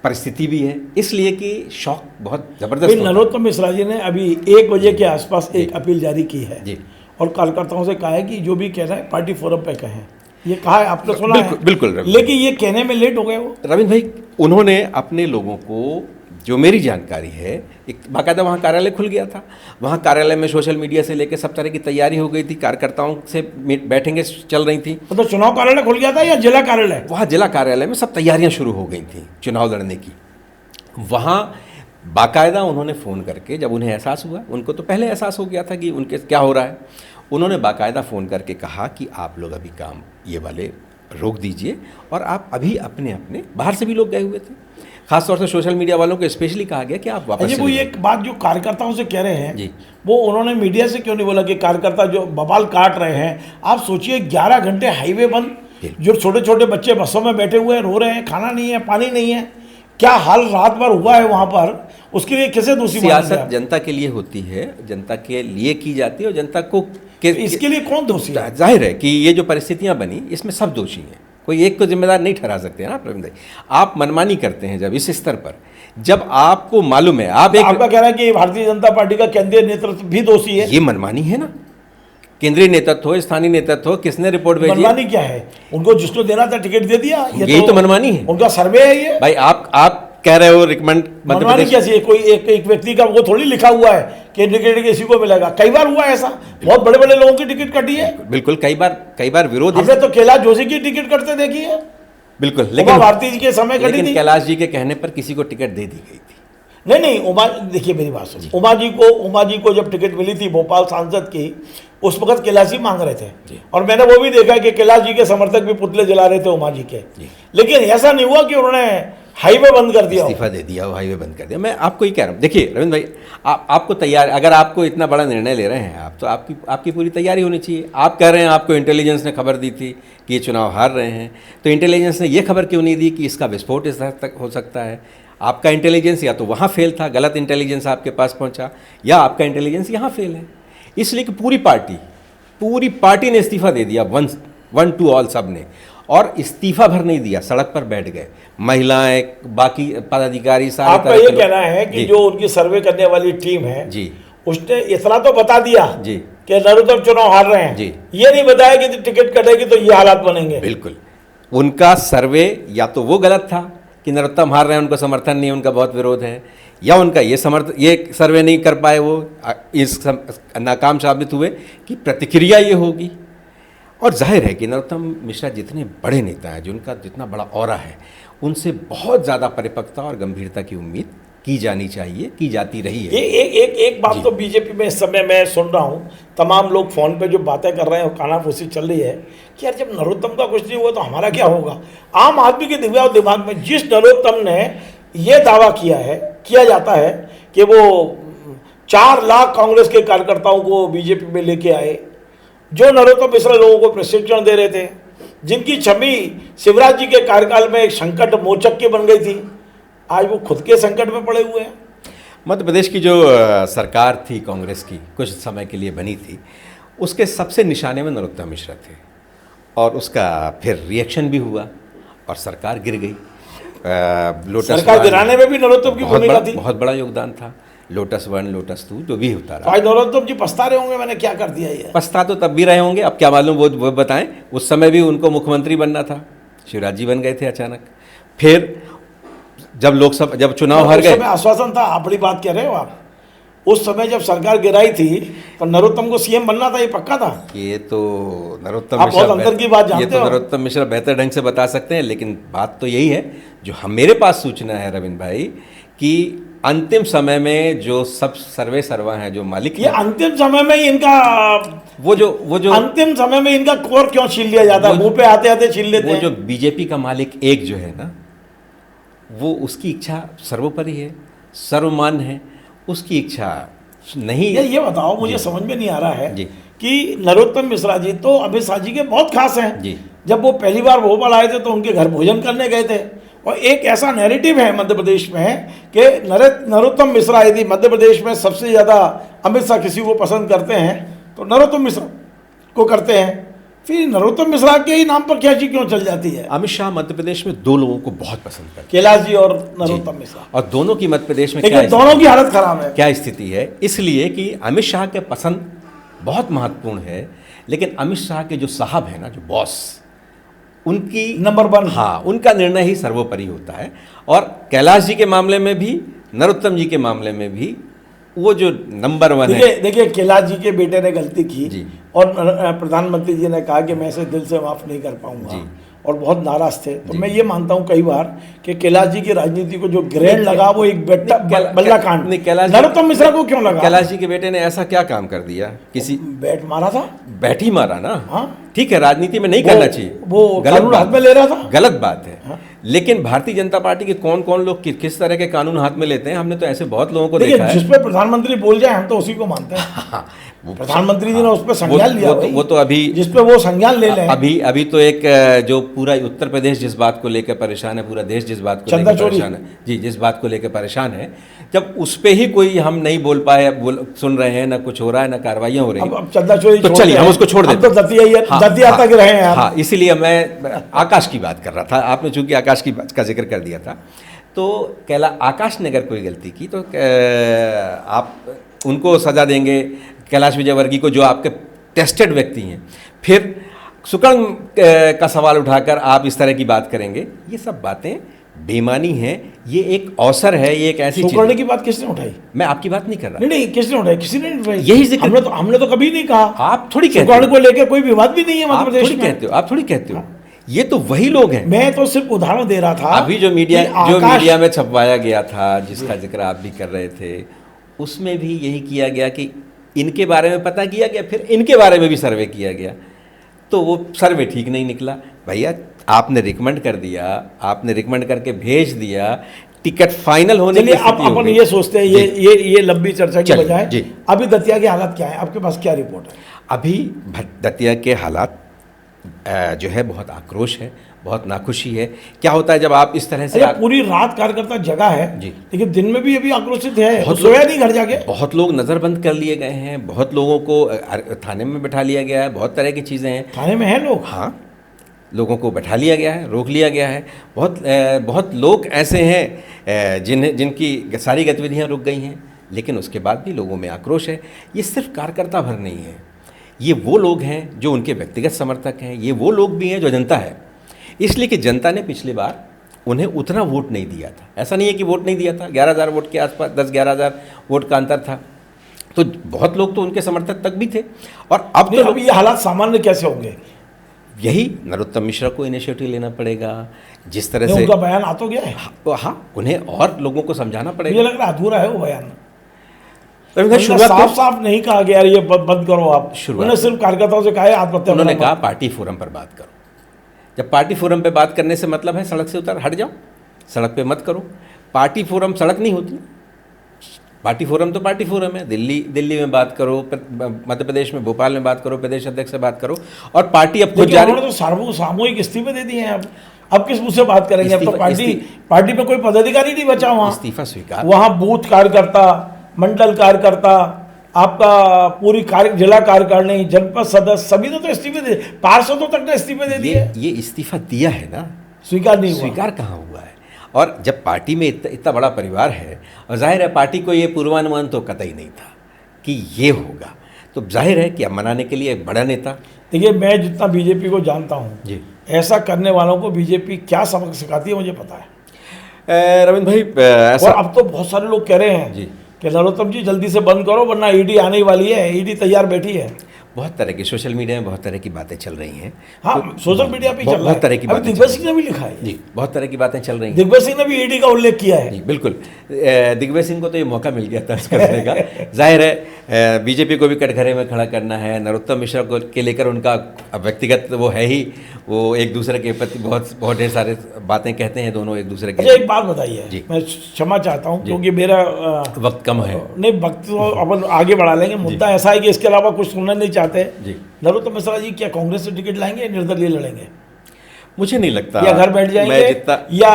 परिस्थिति भी है, इसलिए कि शौक बहुत जबरदस्त। नरोत्तम मिश्रा जी ने अभी 1 बजे के आसपास एक अपील जारी की है जी, और कार्यकर्ताओं से कहा है कि जो भी कह रहा है पार्टी फोरम पे कहें। ये कहा है, आपने सुना है? बिल्कुल। लेकिन ये कहने में लेट हो गए वो। रविंद्र भाई, उन्होंने अपने लोगों को, जो मेरी जानकारी है, एक बाकायदा वहाँ कार्यालय खुल गया था, वहाँ कार्यालय में सोशल मीडिया से लेकर सब तरह की तैयारी हो गई थी, कार्यकर्ताओं से बैठेंगे चल रही थी। तो चुनाव कार्यालय खुल गया था या जिला कार्यालय? वहाँ जिला कार्यालय में सब तैयारियाँ शुरू हो गई थी चुनाव लड़ने की। वहाँ बाकायदा उन्होंने फ़ोन करके, जब उन्हें एहसास हुआ, उनको तो पहले एहसास हो गया था कि उनके क्या हो रहा है, उन्होंने बाकायदा फ़ोन करके कहा कि आप लोग अभी काम ये वाले रोक दीजिए, और आप अभी अपने अपने, बाहर से भी लोग गए हुए थे, खासतौर से सोशल मीडिया वालों को स्पेशली कहा गया कि आप वापस। वो एक बात जो कार्यकर्ताओं से कह रहे हैं जी, वो उन्होंने मीडिया से क्यों नहीं बोला कि कार्यकर्ता जो बवाल काट रहे हैं? आप सोचिए 11 घंटे हाईवे बंद, जो छोटे छोटे बच्चे बसों में बैठे हुए हैं, रो रहे हैं, खाना नहीं है, पानी नहीं है, क्या हाल रात भर हुआ है वहाँ पर, उसके लिए कैसे दोषी? सियासत जनता के लिए होती है, जनता के लिए की जाती है, और जनता को इसके लिए कौन दोषी है? जाहिर है कि ये जो परिस्थितियां बनी, इसमें सब दोषी हैं, कोई एक को जिम्मेदार नहीं ठहरा सकते हैं ना प्रवीण भाई। आप मनमानी करते हैं जब इस स्तर पर, जब आपको मालूम है, आपका कहना है कि भारतीय जनता पार्टी का केंद्रीय नेतृत्व भी दोषी है। ये मनमानी है ना, केंद्रीय नेतृत्व हो, स्थानीय नेतृत्व हो, किसने रिपोर्ट भेजी? मनमानी क्या है? उनको जिसको देना था टिकट दे दिया, यही तो मनमानी है। उनका सर्वे है ये। भाई आप कह रहे हो रिकमेंड मध्य मनमानी प्रदेश कैसी है? कोई एक व्यक्ति का वो थोड़ी लिखा हुआ है कि टिकट किसी को मिलेगा। कई बार हुआ है ऐसा, बहुत बड़े बड़े लोगों की टिकट कटी है। बिल्कुल कई बार विरोध हमने तो कैलाश जोशी की टिकट कटते देखी है, बिल्कुल, उमा लेकिन भारती जी के समय कटी लेकिन थी। कैलाश जी के कहने पर किसी को टिकट दे दी गई थी। नहीं, उमा, देखिए मेरी बात सुनिए, उमा जी को जब टिकट मिली थी भोपाल सांसद की, उस वक्त कैलाश जी मांग रहे थे, और मैंने वो भी देखा कि कैलाश जी के समर्थक भी पुतले जला रहे थे उमा जी के। लेकिन ऐसा नहीं हुआ कि उन्होंने हाईवे बंद कर दिया, इस्तीफा दे दिया, हाईवे बंद कर दिया। मैं आपको ही कह रहा हूँ, देखिए रविंद्र भाई, आपको तैयार, अगर आपको इतना बड़ा निर्णय ले रहे हैं आप, तो आपकी पूरी तैयारी होनी चाहिए। आप कह रहे हैं आपको इंटेलिजेंस ने खबर दी थी कि ये चुनाव हार रहे हैं, तो इंटेलिजेंस ने ये खबर क्यों नहीं दी कि इसका विस्फोट इस हद तक हो सकता है? आपका इंटेलिजेंस या तो वहाँ फेल था, गलत इंटेलिजेंस आपके पास पहुँचा, या आपका इंटेलिजेंस यहाँ फेल है। इसलिए कि पूरी पार्टी ने इस्तीफा दे दिया, वन टू ऑल, सब ने, और इस्तीफा भर नहीं दिया, सड़क पर बैठ गए, महिलाएं, बाकी पदाधिकारी, सारे आपका ये कहना है कि जो उनकी सर्वे करने वाली टीम है जी, उसने इतना तो बता दिया जी कि नरोत्तम चुनाव हार रहे हैं जी, ये नहीं बताया कि टिकट कटेगी तो ये हालात बनेंगे। बिल्कुल, उनका सर्वे या तो वो गलत था कि नरोत्तम हार रहे हैं, उनको समर्थन नहीं, उनका बहुत विरोध है, या उनका ये सर्वे नहीं कर पाए, वो इस नाकाम साबित हुए कि प्रतिक्रिया ये होगी। और जाहिर है कि नरोत्तम मिश्रा जितने बड़े नेता हैं, जिनका जितना बड़ा ऑरा है, उनसे बहुत ज़्यादा परिपक्वता और गंभीरता की उम्मीद की जानी चाहिए, की जाती रही है। एक बात तो बीजेपी में इस समय मैं सुन रहा हूँ, तमाम लोग फोन पे जो बातें कर रहे हैं और कानाफूसी चल रही है कि यार जब नरोत्तम का कुछ नहीं हुआ तो हमारा क्या होगा। आम आदमी के दिमाग में जिस नरोत्तम ने ये दावा किया जाता है कि वो 4 लाख कांग्रेस के कार्यकर्ताओं को बीजेपी में लेके आए, जो नरोत्तम मिश्रा लोगों को प्रशिक्षण दे रहे थे, जिनकी छवि शिवराज जी के कार्यकाल में एक संकट मोचक की बन गई थी, आज वो खुद के संकट में पड़े हुए हैं। मध्य प्रदेश की जो सरकार थी कांग्रेस की, कुछ समय के लिए बनी थी, उसके सबसे निशाने में नरोत्तम मिश्रा थे, और उसका फिर रिएक्शन भी हुआ और सरकार गिर गई। लोटस सरकार गिराने में भी नरोत्तम की भूमिका थी, बहुत बड़ा योगदान था। लोटस 1, लोटस 2 जो भी होता रहा। आज नरोत्तम जी पछता रहे होंगे मैंने क्या कर दिया ये। पछता तो तब भी रहे होंगे, अब क्या मालूम वो बताएं। उस समय भी उनको मुख्यमंत्री बनना था, शिवराज जी बन गए थे अचानक। फिर जब चुनाव हार गए, आश्वासन था, आप बड़ी बात कह रहे हो आप। उस समय जब सरकार गिराई थी तो नरोत्तम को सीएम बनना था, ये पक्का था। ये तो नरोत्तम आप बहुत अंदर की बात जानते हो। ये तो नरोत्तम मिश्रा बेहतर ढंग से बता सकते हैं, लेकिन बात तो यही है जो मेरे पास सूचना है रविंद्र भाई, कि अंतिम समय में जो सब सर्वा हैं, जो मालिक, ये अंतिम समय में इनका वो जो अंतिम समय में इनका कोर क्यों छीन लिया जाता है? मुंह पे आते आते छीन लेते हैं। वो जो बीजेपी का मालिक एक जो है ना, वो उसकी इच्छा सर्वोपरि है, सर्वमान्य है, उसकी इच्छा नहीं। ये बताओ मुझे समझ में नहीं आ रहा है जी, कि नरोत्तम मिश्रा जी तो अमित शाह जी के बहुत खास हैं जी। जब वो पहली बार भोपाल आए थे तो उनके घर भोजन करने गए थे, और एक ऐसा नैरेटिव है मध्य प्रदेश में कि नरोत्तम मिश्रा यदि मध्य प्रदेश में सबसे ज़्यादा अमित शाह किसी को पसंद करते हैं तो नरोत्तम मिश्रा को करते हैं। फिर नरोत्तम मिश्रा के ही नाम पर क्या चीज क्यों चल जाती है? अमित शाह मध्य प्रदेश में 2 लोगों को बहुत पसंद करते हैं, कैलाश जी और नरोत्तम मिश्रा, और दोनों की मध्य प्रदेश में लेकिन दोनों की हालत खराब है। क्या स्थिति है? इसलिए कि अमित शाह के पसंद बहुत महत्वपूर्ण है, लेकिन अमित शाह के जो साहब है ना, जो बॉस, उनकी नंबर 1, हाँ, उनका निर्णय ही सर्वोपरि होता है। और कैलाश जी के मामले में भी, नरोत्तम जी के मामले में भी, वो जो नंबर 1 है। देखिए कैलाश जी के बेटे ने गलती की जी, और प्रधानमंत्री जी ने कहा कि मैं इसे दिल से माफ नहीं कर पाऊंगा, और बहुत नाराज थे। तो मैं ये मानता हूँ कई बार कि कैलाश जी की राजनीति को जो ग्रेड लगा वो एक बल्ला कांड। नरोत्तम मिश्रा को क्यों लगा? कैलाश जी के बेटे ने ऐसा क्या काम कर दिया? किसी बैट मारा था, बैट ही मारा ना। हाँ, ठीक है, राजनीति में नहीं करना चाहिए, वो कानून हाथ में ले रहा था, गलत बात है। हाँ? लेकिन भारतीय जनता पार्टी के कौन लोग किस तरह के कानून हाथ में लेते हैं, हमने तो ऐसे बहुत लोगों को देखा है। जिस पे प्रधानमंत्री बोल जाए हम तो उसी को मानते हैं। प्रधानमंत्री जी ने उस पर संज्ञान लिया, वो तो अभी जिस पे वो संज्ञान ले लें। अभी तो एक जो पूरा उत्तर प्रदेश जिस बात को लेकर परेशान है, पूरा देश जिस बात को लेकर परेशान है, जी, जिस बात को लेकर परेशान है, जब उस पे ही कोई हम नहीं बोल पाए, सुन रहे हैं, ना कुछ हो रहा है, ना कार्रवाइयाँ हो रही हैं, अब चंदा चोरी तो चलिए हम उसको छोड़ देते हैं। दतिया तक रहे हैं। हाँ, इसीलिए मैं आकाश की बात कर रहा था। आपने चूंकि आकाश की बात का जिक्र कर दिया था, तो आकाश ने अगर कोई गलती की तो आप उनको सजा देंगे, कैलाश विजयवर्गीय को, जो आपके टेस्टेड व्यक्ति हैं, फिर सुकर्ण का सवाल उठाकर आप इस तरह की बात करेंगे। ये सब बातें बेईमानी है, ये एक अवसर है, ये एक ऐसी चीज सुकड़ने है। की बात किसने उठाई? मैं आपकी बात नहीं कर रहा। नहीं नहीं, किसने उठाई? किसी ने नहीं उठाई। यही जिक्र- हमने तो कभी नहीं कहा। आप थोड़ी कहते सुकड़ने हो, को लेकर कोई विवाद भी नहीं है मध्य आप प्रदेश थोड़ी में। कहते हो, आप थोड़ी कहते हो, ये तो वही लोग हैं। मैं तो सिर्फ उदाहरण दे रहा था। अभी जो मीडिया कि जो आकाश- मीडिया में छपवाया गया था, जिसका जिक्र आप भी कर रहे थे, उसमें भी यही किया गया कि इनके बारे में पता किया गया, फिर इनके बारे में भी सर्वे किया गया, तो वो सर्वे ठीक नहीं निकला। भैया आपने रिकमेंड कर दिया, आपने रिकमेंड करके भेज दिया, टिकट फाइनल होने चलिए की अब स्थिति हो अपन गई। ये सोचते हैं, ये लंबी चर्चा की चलिए, बजाय जी। अभी दतिया की हालत क्या है? आपके पास क्या रिपोर्ट है? अभी दतिया के हालात जो है बहुत आक्रोश है, बहुत नाखुशी है। क्या होता है जब आप इस तरह से अरे पूरी रात कार्यकर्ता जगह है जी। लेकिन दिन में भी अभी आक्रोशित है, बहुत सोया नहीं घर जाके। बहुत लोग नज़रबंद कर लिए गए हैं, बहुत लोगों को थाने में बैठा लिया गया है, बहुत तरह की चीज़ें हैं। थाने में है लोग। हाँ, लोगों को बैठा लिया गया है, रोक लिया गया है। बहुत लोग ऐसे हैं जिनकी सारी गतिविधियां रुक गई हैं, लेकिन उसके बाद भी लोगों में आक्रोश है। ये सिर्फ कार्यकर्ता भर नहीं है, ये वो लोग हैं जो उनके व्यक्तिगत समर्थक हैं, ये वो लोग भी हैं जो जनता है। इसलिए कि जनता ने पिछली बार उन्हें उतना वोट नहीं दिया था। ऐसा नहीं है कि वोट नहीं दिया था, 11,000 वोट के आसपास, 10-11,000 वोट का अंतर था, तो बहुत लोग तो उनके समर्थक तक भी थे। और अब तो अब ये हालात सामान्य कैसे होंगे? यही नरोत्तम मिश्रा को इनिशिएटिव लेना पड़ेगा, जिस तरह नहीं, से उनका बयान आ तो गया है। हाँ, उन्हें और लोगों को समझाना मुझे पड़ेगा। लग रहा है अधूरा है वो बयान। शुरुआत साफ साफ नहीं कहा गया ये बंद करो आप। शुरुआत- उन्होंने सिर्फ कार्यकर्ताओं से कहा है आत्महत्या उन्होंने करो। कहा पार्टी फोरम पर बात करो। जब पार्टी फोरम पे बात करने से मतलब है सड़क से उतर हट जाओ, सड़क पे मत करो। पार्टी फोरम सड़क नहीं होती, पार्टी फोरम तो पार्टी फोरम है। दिल्ली में बात करो, मध्य प्रदेश में भोपाल में बात करो, प्रदेश अध्यक्ष से बात करो, और पार्टी अब खुद लेकिन जारी। उन्होंने तो सामूहिक इस्तीफे दे दिए हैं। अब किस मुँह से बात करेंगे? अब तो इस्तीफा- पार्टी में कोई पदाधिकारी नहीं बचा वहाँ। इस्तीफा स्वीकार। वहाँ बूथ कार्यकर्ता, मंडल कार्यकर्ता, आपका पूरी जिला कार्यकारिणी, जनपद सदस्य, सभी ने तो इस्तीफे दे, पार्षदों तक ने इस्तीफे दे दिए। ये इस्तीफा दिया है ना, स्वीकार नहीं हुआ। स्वीकार कहाँ हुआ है? और जब पार्टी में इतना बड़ा परिवार है, और जाहिर है पार्टी को ये पूर्वानुमान तो कतई नहीं था कि ये होगा, तो जाहिर है कि अब मनाने के लिए एक बड़ा नेता। देखिए, मैं जितना बीजेपी को जानता हूँ, जी, ऐसा करने वालों को बीजेपी क्या सबक सिखाती है मुझे पता है। रविंद्र भाई और ऐसा अब तो बहुत सारे लोग कह रहे हैं जी कि नरोत्तम जी जल्दी से बंद करो वरना ईडी आने ही वाली है, ईडी तैयार बैठी है। बहुत तरह की सोशल मीडिया में बहुत तरह की बातें चल रही हैं। हाँ, सोशल मीडिया पे चल रहा है। बहुत तरह की अभी बातें दिग्विजय चल सिंह ने भी लिखा है। जी, बहुत तरह की बातें चल रही हैं। दिग्विजय सिंह ने भी ईडी का उल्लेख किया है। जी बिल्कुल, दिग्विजय सिंह को तो ये मौका मिल गया था करने का। जाहिर है बीजेपी को भी कटघरे में खड़ा करना है। नरोत्तम मिश्रा को के लेकर उनका व्यक्तिगत वो है ही, वो एक दूसरे के प्रति बहुत ढेर सारे बातें कहते हैं दोनों एक दूसरे अच्छा, के। एक बात बताइए, जी। मैं क्षमा चाहता हूँ क्योंकि मेरा वक्त कम है। नहीं, वक्त तो अपन आगे बढ़ा लेंगे। मुद्दा ऐसा है कि इसके अलावा कुछ सुनना नहीं चाहते। जी, नरोत्तम मिश्रा जी क्या कांग्रेस से टिकट लाएंगे या निर्दलीय लड़ेंगे, मुझे नहीं लगता। या घर बैठ जाएंगे, मैं जितना या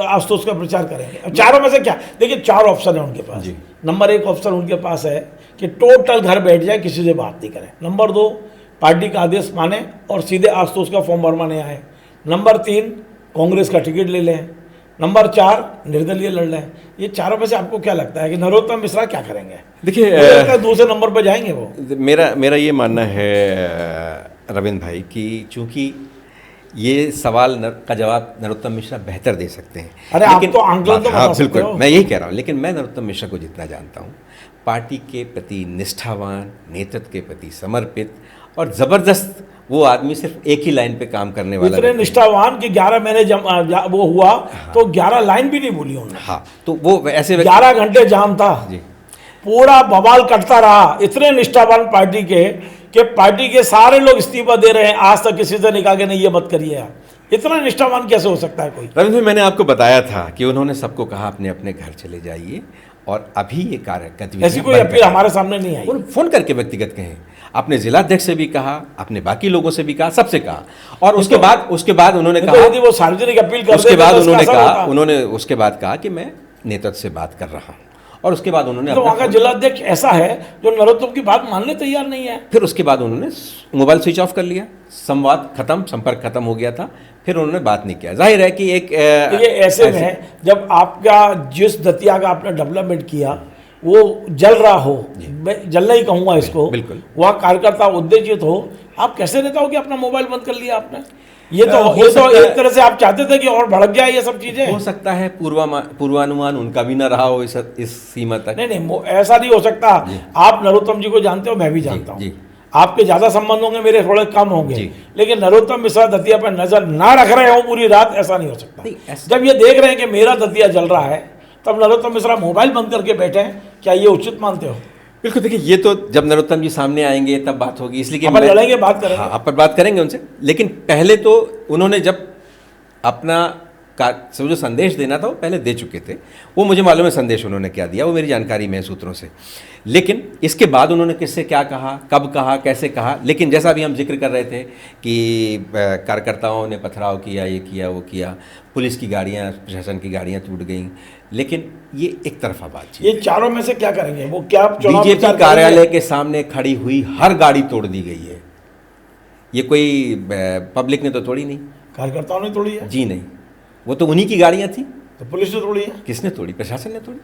आशुतोष का प्रचार करेंगे? चारों में से क्या? देखिए, 4 ऑप्शन है उनके पास। जी। नंबर 1 ऑप्शन उनके पास है कि टोटल घर बैठ जाए, किसी से बात नहीं करें। नंबर 2, पार्टी का आदेश माने और सीधे आशुतोष का फॉर्म भरवाने आए। नंबर 3, कांग्रेस का टिकट ले लें। नंबर 4, निर्दलीय लड़ लें। ये चारों में से आपको क्या लगता है कि नरोत्तम मिश्रा क्या करेंगे? देखिए, मुझे लगता है दूसरे नंबर पर जाएंगे वो। मेरा ये मानना है रविंद्र भाई कि चूंकि ये सवाल का जवाब नरोत्तम मिश्रा बेहतर दे सकते हैं। अरे आप तो आंकलन तो हाँ बता सकते बिल्कुल, हो। मैं यही कह रहा हूँ। लेकिन मैं नरोत्तम मिश्रा को जितना जानता हूँ, पार्टी के प्रति निष्ठावान, नेतृत्व के प्रति समर्पित और ज़बरदस्त वो आदमी, सिर्फ एक ही लाइन पे काम करने वाला। इतने निष्ठावान कि 11 महीने वो हुआ तो 11 लाइन भी नहीं बोली उन्होंने। हाँ, तो वो ऐसे 11 घंटे जाम था, जी, पूरा बवाल कटता रहा। इतने निष्ठावान पार्टी के कि पार्टी के सारे लोग इस्तीफा दे रहे हैं, आज तक किसी से निकाल के नहीं ये मत करिए आप। इतना निष्ठावान कैसे हो सकता है कोई? रविंद्र भाई, मैंने आपको बताया था कि उन्होंने सबको कहा अपने अपने घर चले जाइए, और अभी ये कार्य ऐसी कोई अपील हमारे सामने नहीं आई। उन्होंने फोन करके व्यक्तिगत कहें, अपने जिलाध्यक्ष से भी कहा, अपने बाकी लोगों से भी कहा, सबसे कहा। और उसके बाद उन्होंने तो कहा, यदि वो सार्वजनिक अपील कर उसके देते बाद तो उन्होंने इसका असर कहा, होता। उन्होंने उसके बाद कहा कि मैं नेतृत्व से बात कर रहा हूँ। और उसके बाद उन्होंने तो वहाँ का अपना- जिलाध्यक्ष ऐसा है जो नरोत्तम की बात मानने तैयार नहीं है। फिर उसके बाद उन्होंने मोबाइल स्विच ऑफ कर लिया, संवाद खत्म, संपर्क खत्म हो गया था। फिर उन्होंने बात नहीं किया। जाहिर है कि एक ये ऐसे में जब आपका जिस दतिया का आपने डेवलपमेंट किया वो जल रहा हो, मैं जलना ही कहूँगा इसको, बिल्कुल। वहाँ कार्यकर्ता उत्तेजित हो, आप कैसे नेता हो कि अपना मोबाइल बंद कर लिया आपने? ये तो हो सकता है- एक तरह से आप चाहते थे कि और भड़क जाए ये सब चीजें। हो सकता है पूर्वानुमान उनका भी ना रहा हो इस सीमा तक। नहीं, ऐसा नहीं हो सकता। आप नरोत्तम जी को जानते हो, मैं भी जानता हूँ। जी। आपके ज्यादा संबंध होंगे, मेरे थोड़े कम होंगे, जी। लेकिन नरोत्तम मिश्रा दतिया पर नजर ना रख रहे हो पूरी रात, ऐसा नहीं हो सकता। नहीं, ऐसा- जब ये देख रहे हैं कि मेरा दतिया जल रहा है, तब नरोत्तम मिश्रा मोबाइल बंद करके बैठे हैं, क्या ये उचित मानते हो? बिल्कुल, देखिए ये तो जब नरोत्तम जी सामने आएंगे तब बात होगी, इसलिए कि अपन लड़ेंगे, बात करेंगे। हाँ, आप पर बात करेंगे उनसे, लेकिन पहले तो उन्होंने जब अपना जो संदेश देना था वो पहले दे चुके थे। वो मुझे मालूम है संदेश उन्होंने क्या दिया, वो मेरी जानकारी में है सूत्रों से। लेकिन इसके बाद उन्होंने किससे क्या कहा, कब कहा, कैसे कहा, लेकिन जैसा अभी हम जिक्र कर रहे थे कि कार्यकर्ताओं ने पथराव किया, ये किया, वो किया, पुलिस की गाड़ियाँ, प्रशासन की गाड़ियाँ टूट गईं, लेकिन ये एक तरफा बातचीत। ये चारों में से क्या करेंगे? वो क्या चुनाव बीजेपी प्रचार कार्यालय करेंगे? के सामने खड़ी हुई हर गाड़ी तोड़ दी गई है। ये कोई पब्लिक ने तो तोड़ी नहीं। कार्यकर्ताओं ने तोड़ी है, जी नहीं, वो तो उन्हीं की गाड़ियां थी। तो पुलिस ने तोड़ी है। किसने तोड़ी? प्रशासन ने तोड़ी।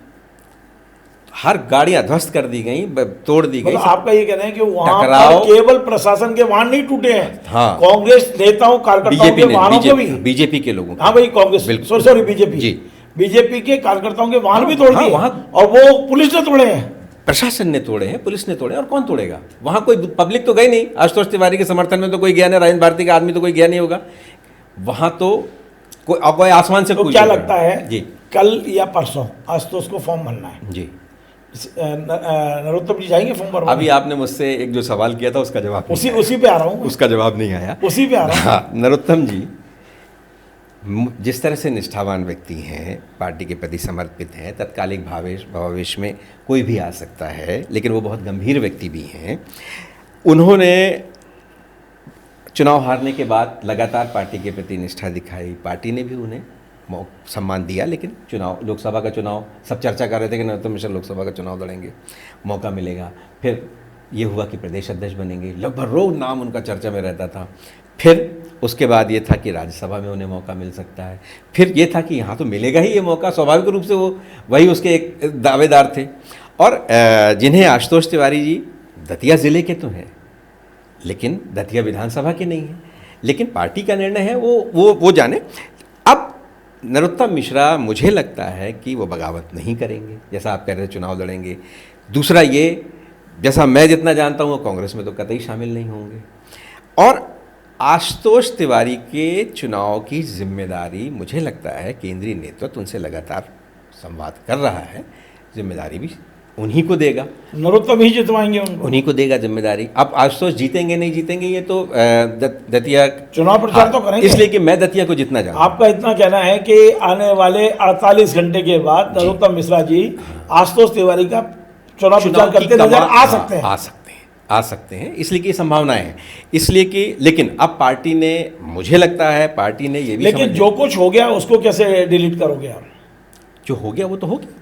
हर गाड़ियां ध्वस्त कर दी गई, तोड़ दी गई। मतलब आपका ये कहना है कि वहां टकराव- पर केवल प्रशासन के वाहन नहीं टूटे हैं, हाँ। कांग्रेस नेताओं कार्यकर्ताओं के वाहनों को भी। बीजेपी के लोगों हाँ भाई, कांग्रेस, बिल्कुल। सॉरी बीजेपी, जी। बीजेपी के कार्यकर्ताओं के वाहन भी तोड़ हाँ, दिए, वहाँ- और वो पुलिस ने तोड़े हैं। प्रशासन ने तोड़े हैं, पुलिस ने तोड़े हैं, और कौन तोड़ेगा? वहां कोई पब्लिक तो गई नहीं। आशुतोष तिवारी के समर्थन में तो कोई गया नहीं, राजेंद्र भारती का आदमी तो कोई गया नहीं होगा वहां। तो कोई आसमान से तो कोई क्या तोड़ेगा। लगता है जी कल या परसों आशुतोष को फॉर्म भरना है, जी। नरोत्तम जी जाएंगे फॉर्म भरवाने? अभी आपने मुझसे एक जो सवाल किया था उसका जवाब नहीं आया। उसी पे आ रहा हूँ, उसका जवाब नहीं आया। उसी पे आ रहा हूँ। हाँ, नरोत्तम जी जिस तरह से निष्ठावान व्यक्ति हैं, पार्टी के प्रति समर्पित हैं, तत्कालिक भावेश में कोई भी आ सकता है, लेकिन वो बहुत गंभीर व्यक्ति भी हैं। उन्होंने चुनाव हारने के बाद लगातार पार्टी के प्रति निष्ठा दिखाई, पार्टी ने भी उन्हें सम्मान दिया। लेकिन चुनाव, लोकसभा का चुनाव, सब चर्चा कर रहे थे कि नरोत्तम मिश्रा लोकसभा का चुनाव लड़ेंगे, मौका मिलेगा। फिर ये हुआ कि प्रदेश अध्यक्ष बनेंगे, लगभग रोज नाम उनका चर्चा में रहता था। फिर उसके बाद ये था कि राज्यसभा में उन्हें मौका मिल सकता है। फिर ये था कि यहाँ तो मिलेगा ही ये मौका, स्वाभाविक रूप से वो वही उसके एक दावेदार थे। और जिन्हें आशुतोष तिवारी जी दतिया ज़िले के तो हैं, लेकिन दतिया विधानसभा के नहीं हैं। लेकिन पार्टी का निर्णय है, वो जाने। अब नरोत्तम मिश्रा, मुझे लगता है कि वो बगावत नहीं करेंगे, जैसा आप कह रहे थे चुनाव लड़ेंगे। दूसरा ये, जैसा मैं जितना जानता हूँ, वो कांग्रेस में तो कतई शामिल नहीं होंगे। और आशुतोष तिवारी के चुनाव की जिम्मेदारी, मुझे लगता है केंद्रीय नेतृत्व उनसे लगातार संवाद कर रहा है, जिम्मेदारी भी उन्हीं को देगा। नरोत्तम ही जितवाएंगे उनको, उन्हीं को देगा जिम्मेदारी। अब आशुतोष जीतेंगे नहीं जीतेंगे ये तो दतिया चुनाव प्रचार तो करेंगे, इसलिए कि मैं दतिया को जितना जानता हूं। आपका इतना कहना है कि आने वाले 48 घंटे के बाद नरोत्तम मिश्रा जी आशुतोष तिवारी का चुनाव प्रचार करते नजर आ सकते हैं। आ सकते हैं, इसलिए कि संभावनाएं हैं, इसलिए कि। लेकिन अब पार्टी ने, मुझे लगता है पार्टी ने ये भी लेकिन समझ जो कुछ हो गया उसको कैसे डिलीट करोगे आप? जो हो गया वो तो हो गया,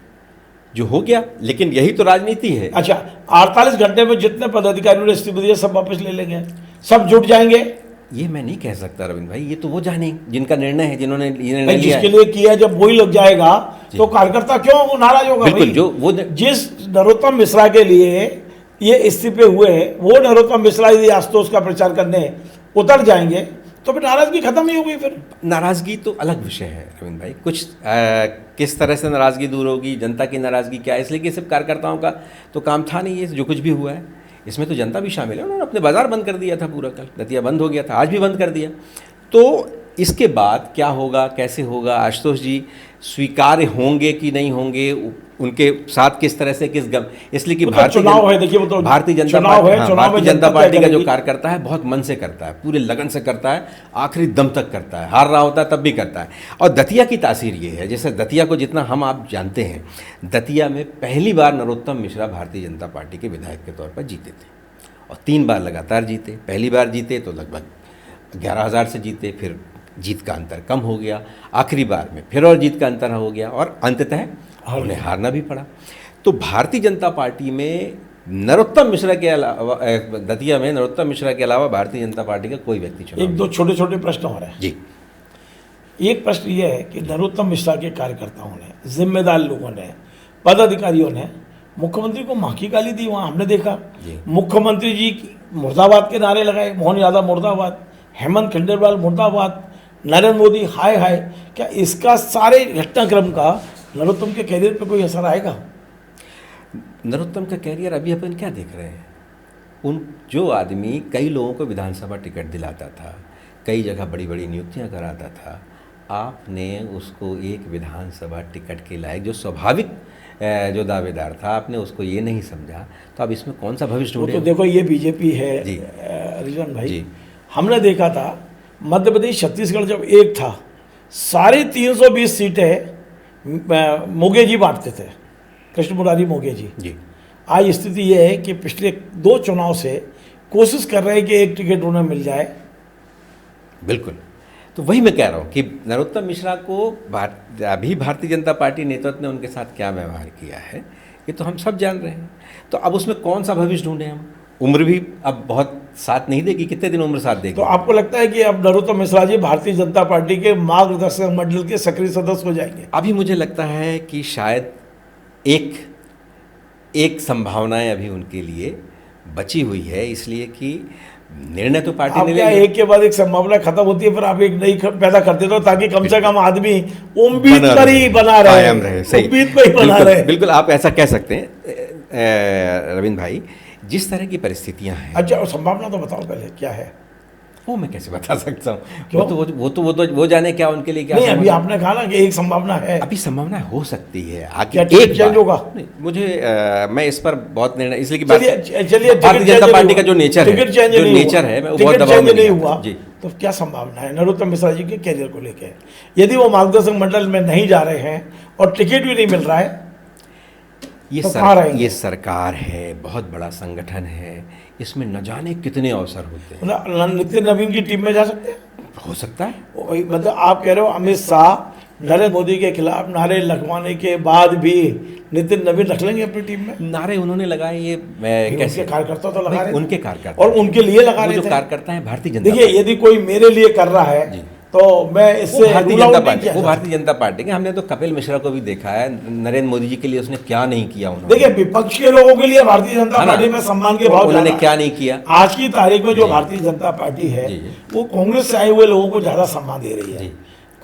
जो हो गया। लेकिन यही तो राजनीति है। अच्छा, 48 घंटे में जितने पदाधिकारियों ने इस्तीफे दिए सब वापस ले लेंगे, सब जुट जाएंगे? ये मैं नहीं कह सकता रविंद्र भाई, ये तो वो जाने जिनका निर्णय है, जिन्होंने ये निर्णय नहीं, लिया जिसके है। लिए किया, जब वही लग जाएगा तो कार्यकर्ता क्यों नाराज होगा? बिल्कुल, भाई? जो वो जिस नरोत्तम मिश्रा के लिए ये इस्तीफे हुए, वो नरोत्तम मिश्रा यदि आशुतोष का प्रचार करने उतर जाएंगे तो फिर नाराजगी खत्म ही होगी। फिर नाराजगी तो अलग विषय है रविंद्र भाई, कुछ किस तरह से नाराजगी दूर होगी, जनता की नाराजगी क्या है, इसलिए कि सिर्फ कार्यकर्ताओं का तो काम था नहीं, ये जो कुछ भी हुआ है इसमें तो जनता भी शामिल है। उन्होंने अपने बाजार बंद कर दिया था पूरा, कल दतिया बंद हो गया था, आज भी बंद कर दिया। तो इसके बाद क्या होगा, कैसे होगा, आशुतोष जी स्वीकार्य होंगे कि नहीं होंगे, उनके साथ किस तरह से, इसलिए कि चुनाव है, देखिए वो तो भारतीय जनता पार्टी का जो कार्यकर्ता है बहुत मन से करता है, पूरे लगन से करता है, आखिरी दम तक करता है, हार रहा होता है तब भी करता है। और दतिया की तासीर ये है, जैसे दतिया को जितना हम आप जानते हैं, दतिया में पहली बार नरोत्तम मिश्रा भारतीय जनता पार्टी के विधायक के तौर पर जीते थे, और 3 बार लगातार जीते। पहली बार जीते तो लगभग 11,000 से जीते, फिर जीत का अंतर कम हो गया, आखिरी बार में फिर और जीत का अंतर हो गया, और अंततः उन्हें हारना भी पड़ा। तो भारतीय जनता पार्टी में नरोत्तम मिश्रा के अलावा, दतिया में नरोत्तम मिश्रा के अलावा भारतीय जनता पार्टी का कोई व्यक्ति चुनाव। एक दो छोटे छोटे प्रश्न हो रहे हैं जी। एक प्रश्न ये है कि नरोत्तम मिश्रा के कार्यकर्ताओं ने, जिम्मेदार लोगों ने, पदाधिकारियों ने मुख्यमंत्री को मां की गाली दी, वहाँ हमने देखा। मुख्यमंत्री जी मुर्दाबाद के नारे लगाए, मोहन यादव मुर्दाबाद, हेमंत खंडेलवाल मुर्दाबाद, नरेंद्र मोदी हाय हाय, क्या इसका सारे घटनाक्रम का नरोत्तम के कैरियर पे कोई असर आएगा? नरोत्तम का कैरियर अभी अपन क्या देख रहे हैं? उन जो आदमी कई लोगों को विधानसभा टिकट दिलाता था, कई जगह बड़ी बड़ी नियुक्तियां कराता था, आपने उसको एक विधानसभा टिकट के लायक जो स्वाभाविक जो दावेदार था, आपने उसको ये नहीं समझा, तो अब इसमें कौन सा भविष्य वो ढूंढे? तो देखो ये बीजेपी है जी। रिजवान भाई जी। हमने देखा था मध्य प्रदेश छत्तीसगढ़ जब एक था, सारी 320 सीटें मोगे जी बांटते थे, कृष्ण मुरारी मोगे जी। जी। आज स्थिति ये है कि पिछले 2 चुनाव से कोशिश कर रहे हैं कि एक टिकट उन्हें मिल जाए। बिल्कुल, तो वही मैं कह रहा हूँ कि नरोत्तम मिश्रा को अभी भारतीय जनता पार्टी नेतृत्व ने उनके साथ क्या व्यवहार किया है, ये तो हम सब जान रहे हैं। तो अब उसमें कौन सा भविष्य ढूंढे हम? उम्र भी अब बहुत साथ नहीं देगी, कितने दिन उम्र साथ देगी? तो आपको लगता है कि अब नरोत्तम मिश्रा जी भारतीय जनता पार्टी के मार्गदर्शक मंडल के सक्रिय सदस्य हो जाएंगे? अभी मुझे लगता है कि शायद एक संभावनाएं अभी उनके लिए बची हुई है, इसलिए कि निर्णय तो पार्टी ने ले क्या लिया। एक के बाद एक संभावना खत्म होती है, फिर आप एक नई पैदा कर देते हो ताकि कम से कम आदमी उम्मीद पर ही बना कायम रहे, सही। उम्मीद पर ही बना बिल्कुल, रहे। बिल्कुल आप ऐसा कह सकते हैं रविंद्र भाई, जिस तरह की परिस्थितियां हैं। अच्छा, और संभावना तो बताओ पहले क्या है? वो मैं कैसे बता सकता हूँ? क्यों? वो जाने क्या उनके लिए क्या नहीं, अभी संभावना? आपने कहा ना कि एक संभावना है। अभी संभावना हो सकती है आगे क्या टिकट चेंज बार। होगा? नहीं, मुझे मैं इस पर बहुत निर्णय, इसलिए कि चलिए भारतीय जनता पार्टी का जो नेचर है, टिकट चेंज जो नहीं नेचर हुआ, है, मैं वो टिकट बहुत दबाव चेंज में नहीं नहीं हुआ आता। जी। तो क्या संभावना है नरोत्तम मिश्रा जी के कैरियर को लेकर? यदि वो मार्गदर्शक मंडल में नहीं जा रहे हैं और टिकट भी नहीं मिल रहा है, तो कहाँ रहेंगे? ये सरकार है, बहुत बड़ा संगठन है, इसमें न जाने कितने अवसर होते हैं। मतलब नितिन नवीन की टीम में जा सकते हैं? हो सकता है। वही मतलब आप कह रहे हो अमित शाह नरेंद्र मोदी के खिलाफ नारे लगवाने के बाद भी नितिन नवीन रख लेंगे अपनी टीम में? नारे उन्होंने लगाए, ये कैसे कार्यकर्ता तो लगा रहे थे। उनके कार्यकर्ता और उनके लिए लगा वो रहे जो थे। कार्यकर्ता है भारतीय जनता देखिए, यदि कोई मेरे लिए कर रहा है जी। तो मैं वो इससे भारतीय rule out जनता नहीं पार्टी, किया वो जा भारतीय जनता पार्टी के। हमने तो कपिल मिश्रा को भी देखा है, नरेंद्र मोदी जी के लिए उसने क्या नहीं किया। उन्होंने देखिए, विपक्ष के लोगों के लिए भारतीय जनता है ना? पार्टी में सम्मान के भाव उन्होंने ज्यादा क्या है। नहीं किया। आज की तारीख में जो जी। भारतीय जनता पार्टी है जी, जी। वो कांग्रेस से आए हुए लोगों को ज्यादा सम्मान दे रही है। जी।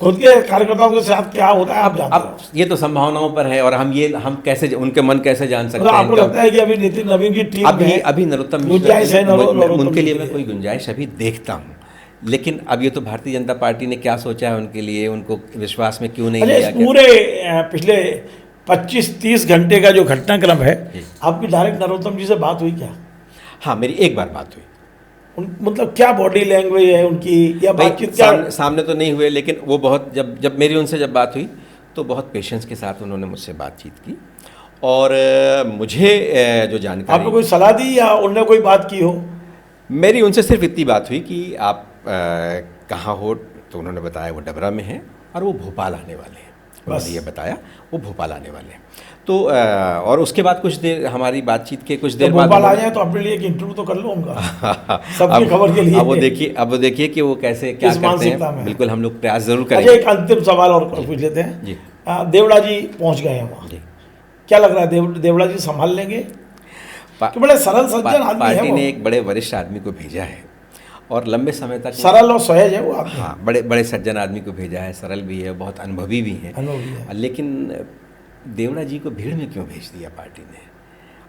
खुद के कार्यकर्ताओं के साथ क्या होता है आप जानते अब हो। ये तो संभावनाओं पर है, और हम कैसे उनके मन कैसे जान सकते मतलब हैं? आपको लगता है कि अभी नितिन नवीन की टीम में अभी नरोत्तम गुंजाइश है नरोत्तम उनके लिए के मैं लिए? कोई गुंजाइश अभी देखता हूँ, लेकिन अब ये तो भारतीय जनता पार्टी ने क्या सोचा है उनके लिए, उनको विश्वास में क्यों नहीं अच्छा, लिया? इस पूरे पिछले 25-30 घंटे का जो घटनाक्रम है, आपकी डायरेक्ट नरोत्तम जी से बात हुई क्या? हाँ, मेरी एक बार बात हुई। मतलब क्या बॉडी लैंग्वेज है उनकी या भाई, बातचीत क्या? सामने तो नहीं हुए, लेकिन वो बहुत जब मेरी उनसे जब बात हुई तो बहुत पेशेंस के साथ उन्होंने मुझसे बातचीत की, और मुझे जो जानकारी, आपने कोई सलाह दी या उन्होंने कोई बात की हो? मेरी उनसे सिर्फ इतनी बात हुई कि आप कहाँ हो, तो उन्होंने बताया वो डबरा में हैं और वो भोपाल आने वाले हैं। उन्होंने ये बताया वो भोपाल आने वाले हैं। तो और उसके बाद कुछ देर हमारी बातचीत के कुछ देर बाद भोपाल आ जाए तो अपने लिए एक इंटरव्यू तो कर लो उनका सबकी खबर के लिए। अब वो देखिए कि वो कैसे क्या इस करते मानसिकता में। हैं। बिल्कुल, हम लोग प्रयास जरूर अच्छा, करेंगे। एक अंतिम सवाल और पूछ लेते हैं। जी। देवड़ा जी पहुंच गए हैं वहाँ, जी। क्या लग रहा है देवड़ा जी संभाल लेंगे? कि बड़े सरल सज्जन आदमी है पार्टी वो। ने एक बड़े वरिष्ठ आदमी को भेजा है और लंबे समय तक सरल और सहज है वो आदमी। हाँ, बड़े बड़े सज्जन आदमी को भेजा है, सरल भी है, बहुत अनुभवी भी है। अनुभवी है। लेकिन देवड़ा जी को भीड़ में क्यों भेज दिया पार्टी ने?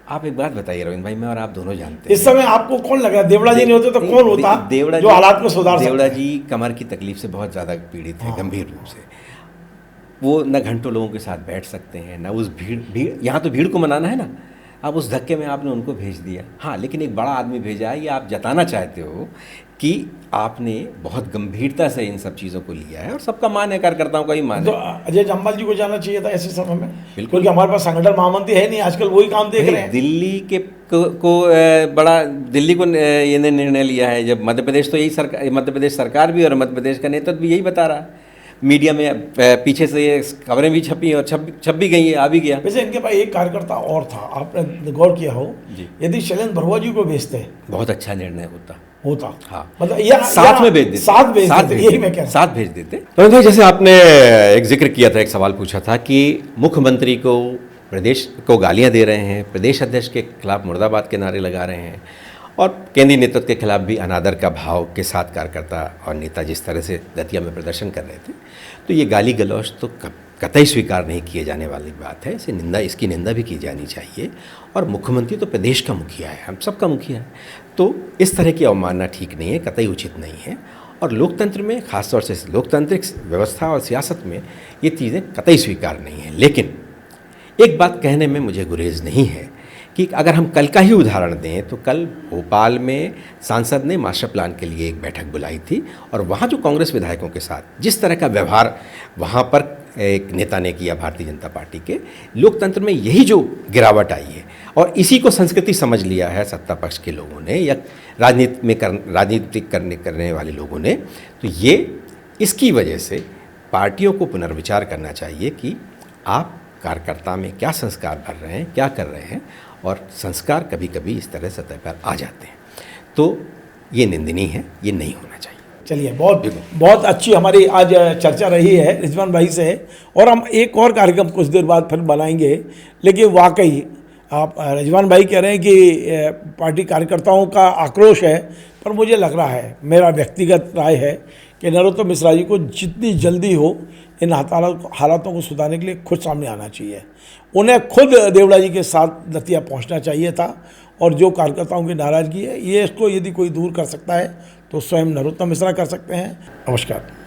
आप एक बात बताइए रविंद्र भाई, मैं और आप दोनों जानते हैं। इस समय आपको कौन लग रहा है? देवड़ा जी नहीं होते तो कौन होता देवड़ा जो जी- हालात को सुधार सकता देवड़ा है? जी कमर की तकलीफ से बहुत ज़्यादा पीड़ित थे, गंभीर रूप से। वो न घंटों लोगों के साथ बैठ सकते हैं, न उस भीड़ यहाँ तो भीड़ को मनाना है ना। अब उस धक्के में आपने उनको भेज दिया। हाँ, लेकिन एक बड़ा आदमी भेजा है, ये आप जताना चाहते हो कि आपने बहुत गंभीरता से इन सब चीज़ों को लिया है, और सबका मान है, कार्यकर्ताओं का ही मान तो है। अजय जम्वाल जी को जाना चाहिए था ऐसे समय में, बिल्कुल। क्योंकि हमारे पास संगठन महामंत्री है नहीं, आजकल वही काम देख रहे हैं। दिल्ली के बड़ा दिल्ली को ये निर्णय लिया है, जब मध्य प्रदेश तो यही सरकार, मध्य प्रदेश सरकार भी और मध्य प्रदेश का नेतृत्व भी यही बता रहा है। मीडिया में पीछे से ये खबरें भी छपी और छप भी गई है, आ भी गया। वैसे इनके पास एक कार्यकर्ता और था, आपने गौर किया हो, जी। यदि शैलेंद्र भरवा जी को भेजते बहुत अच्छा निर्णय होता। हाँ, मतलब या साथ में भेज देते, साथ भेज देते, यही मैं कह रहा हूं। साथ भेज देते। तो भाई, जैसे आपने एक जिक्र किया था, एक सवाल पूछा था कि मुख्यमंत्री को प्रदेश को गालियां दे रहे हैं, प्रदेश अध्यक्ष के खिलाफ मुर्दाबाद के नारे लगा रहे हैं, और केंद्रीय नेतृत्व के खिलाफ भी अनादर का भाव के साथ कार्यकर्ता और नेता जिस तरह से दतिया में प्रदर्शन कर रहे थे, तो ये गाली गलौज तो कतई स्वीकार नहीं किए जाने वाली बात है। इसकी निंदा भी की जानी चाहिए। और मुख्यमंत्री तो प्रदेश का मुखिया है, हम सबका मुखिया है, तो इस तरह की अवमानना ठीक नहीं है, कतई उचित नहीं है। और लोकतंत्र में, खासतौर से लोकतांत्रिक व्यवस्था और सियासत में ये चीज़ें कतई स्वीकार नहीं है। लेकिन एक बात कहने में मुझे गुरेज नहीं है कि अगर हम कल का ही उदाहरण दें तो कल भोपाल में सांसद ने मास्टर प्लान के लिए एक बैठक बुलाई थी और वहाँ जो कांग्रेस विधायकों के साथ जिस तरह का व्यवहार वहाँ पर एक नेता ने किया भारतीय जनता पार्टी के, लोकतंत्र में यही जो गिरावट आई है और इसी को संस्कृति समझ लिया है सत्ता पक्ष के लोगों ने या राजनीतिक करने वाले लोगों ने, तो ये इसकी वजह से पार्टियों को पुनर्विचार करना चाहिए कि आप कार्यकर्ता में क्या संस्कार भर रहे हैं, क्या कर रहे हैं। और संस्कार कभी कभी इस तरह सतह पर आ जाते हैं, तो ये निंदनीय है, ये नहीं होना चाहिए। चलिए, बहुत अच्छी हमारी आज चर्चा रही है रिजवान भाई से, और हम एक और कार्यक्रम कुछ देर बाद फिर बनाएंगे। लेकिन वाकई आप रिजवान भाई कह रहे हैं कि पार्टी कार्यकर्ताओं का आक्रोश है, पर मुझे लग रहा है, मेरा व्यक्तिगत राय है कि नरोत्तम मिश्रा जी को जितनी जल्दी हो इन हालातों को सुधारने के लिए खुद सामने आना चाहिए। उन्हें खुद देवड़ा जी के साथ दतिया पहुंचना चाहिए था। और जो कार्यकर्ताओं की नाराज़गी है, ये इसको यदि कोई दूर कर सकता है तो स्वयं नरोत्तम मिश्रा कर सकते हैं। नमस्कार।